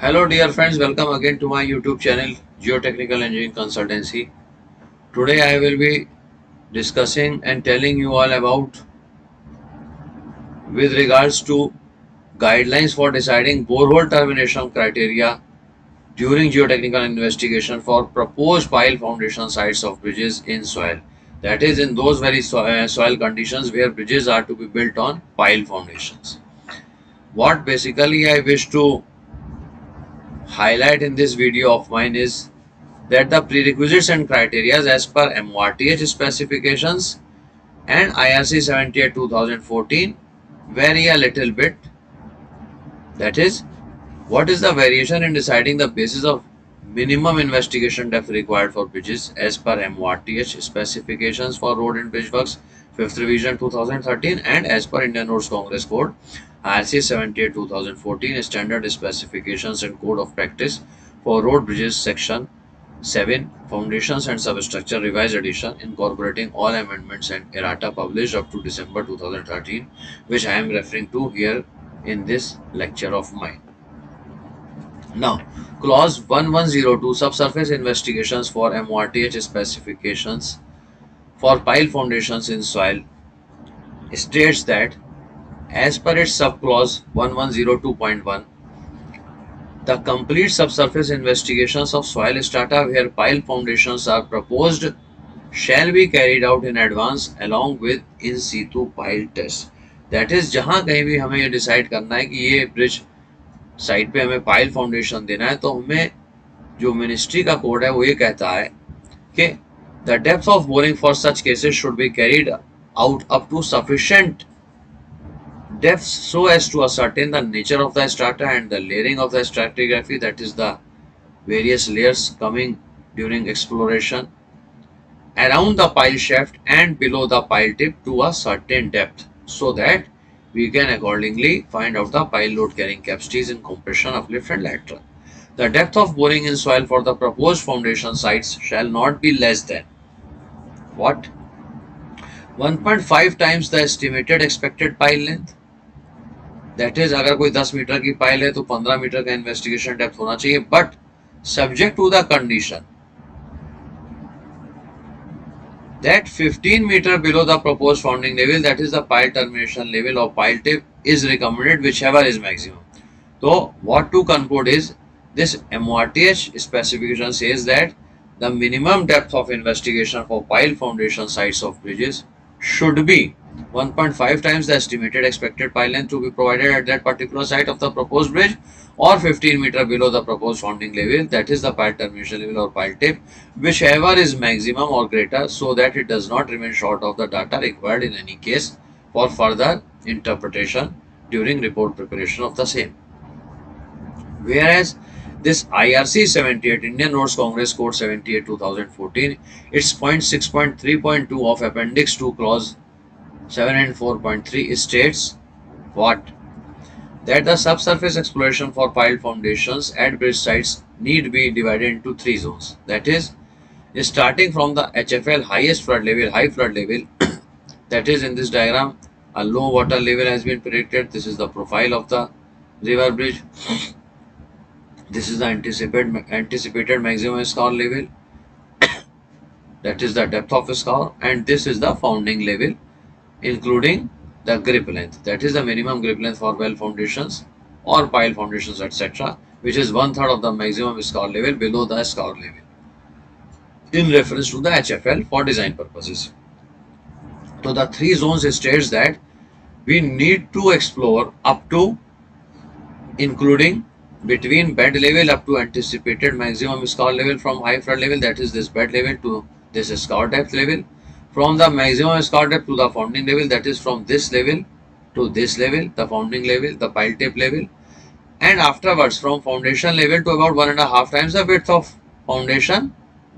Hello dear friends, welcome again to my YouTube channel Geotechnical Engineering Consultancy. Today I will be discussing and telling you all about with regards to guidelines for deciding borehole termination criteria during geotechnical investigation for proposed pile foundation sites of bridges in soil. That is in those very soil conditions where bridges are to be built on pile foundations. What basically I wish to highlight in this video of mine is that the prerequisites and criteria as per MORTH specifications and IRC 78 2014 vary a little bit. That is, what is the variation in deciding the basis of minimum investigation depth required for bridges as per MORTH specifications for road and bridge works 5th revision 2013 and as per Indian Roads Congress Code IRC 78 2014 standard specifications and code of practice for road bridges section 7. Foundations and Substructure Revised Edition incorporating all amendments and errata published up to December 2013, which I am referring to here in this lecture of mine. Now, Clause 1102 Subsurface Investigations for MORTH specifications for pile foundations in soil states that as per its subclause 1102.1, the complete subsurface investigations of soil strata where pile foundations are proposed shall be carried out in advance along with in situ pile test. That is, जहां कहीं भी हमें ये decide करना है कि ये bridge side पे हमें पाइल फाउंडेशन देना है, तो हमें जो मिनिस्ट्री का कोड है वो ये कहता है कि the depth of boring for such cases should be carried out up to sufficient depth so as to ascertain the nature of the strata and the layering of the stratigraphy, that is the various layers coming during exploration around the pile shaft and below the pile tip to a certain depth, so that we can accordingly find out the pile load carrying capacities in compression, uplift and lateral. The depth of boring in soil for the proposed foundation sites shall not be less than what? 1.5 times the estimated expected pile length. That is, अगर कोई 10 metre की pile है तो 15 metre का investigation depth होना चाहिए, but subject to the condition that 15 meter below the proposed founding level, that is the pile termination level or pile tip, is recommended, whichever is maximum. So what to conclude is, this MORTH specification says that the minimum depth of investigation for pile foundation sites of bridges should be 1.5 times the estimated expected pile length to be provided at that particular site of the proposed bridge, or 15 meter below the proposed founding level, that is the pile termination level or pile tip, whichever is maximum or greater, so that it does not remain short of the data required in any case for further interpretation during report preparation of the same. Whereas this IRC 78 Indian Roads Congress Code 78 2014, its point 6.3.2 of appendix 2 clause 7 and 4.3 states what? That the subsurface exploration for pile foundations at bridge sites need be divided into 3 zones. That is, starting from the HFL highest flood level, high flood level, that is in this diagram, a low water level has been predicted. This is the profile of the river bridge. This is the anticipated maximum scour level, that is the depth of scour, and this is the founding level, including the grip length, that is the minimum grip length for well foundations or pile foundations, etc., which is 1/3 of the maximum scour level below the scour level in reference to the HFL for design purposes. So the 3 zones states that we need to explore up to, including between bed level up to anticipated maximum scour level from high flood level, that is this bed level, to this scour depth level, from the maximum scour depth to the founding level, that is from this level to this level, the founding level, the pile tip level, and afterwards from foundation level to about 1.5 times the width of foundation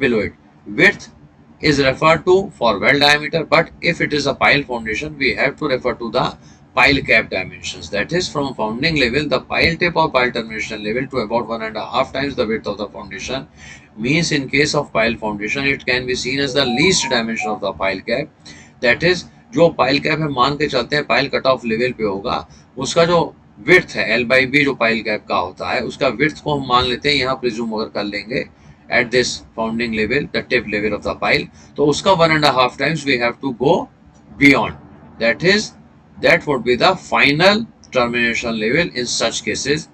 below it. Width is referred to for well diameter, but if it is a pile foundation, we have to refer to the pile cap dimensions, that is from founding level, the pile tip or pile termination level, to about 1.5 times the width of the foundation. Means in case of pile foundation, it can be seen as the least dimension of the pile cap. That is, जो pile cap है मान के चलते हैं pile cut off level पे होगा, उसका जो विड्थ है, L by B जो पाइल कैप का होता है उसका विड्थ को हम मान लेते हैं, यहाँ प्रिज्यूम अगर कर लेंगे at this founding level, the tip level of the pile, तो उसका 1.5 times we have to go beyond. That would be the final termination level in such cases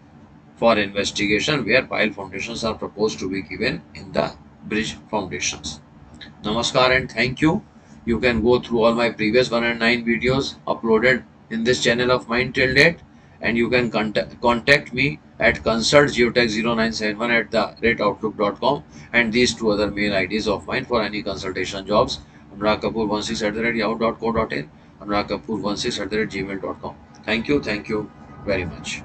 for investigation where pile foundations are proposed to be given in the bridge foundations. Namaskar and thank you. You can go through all my previous 109 videos uploaded in this channel of mine till date, and you can contact me at consultgeotech0971@outlook.com and these two other mail IDs of mine for any consultation jobs. Anurag Kapoor 16@yahoo.co.in, Anurag Kapoor 16 @gmail.com. Thank you very much.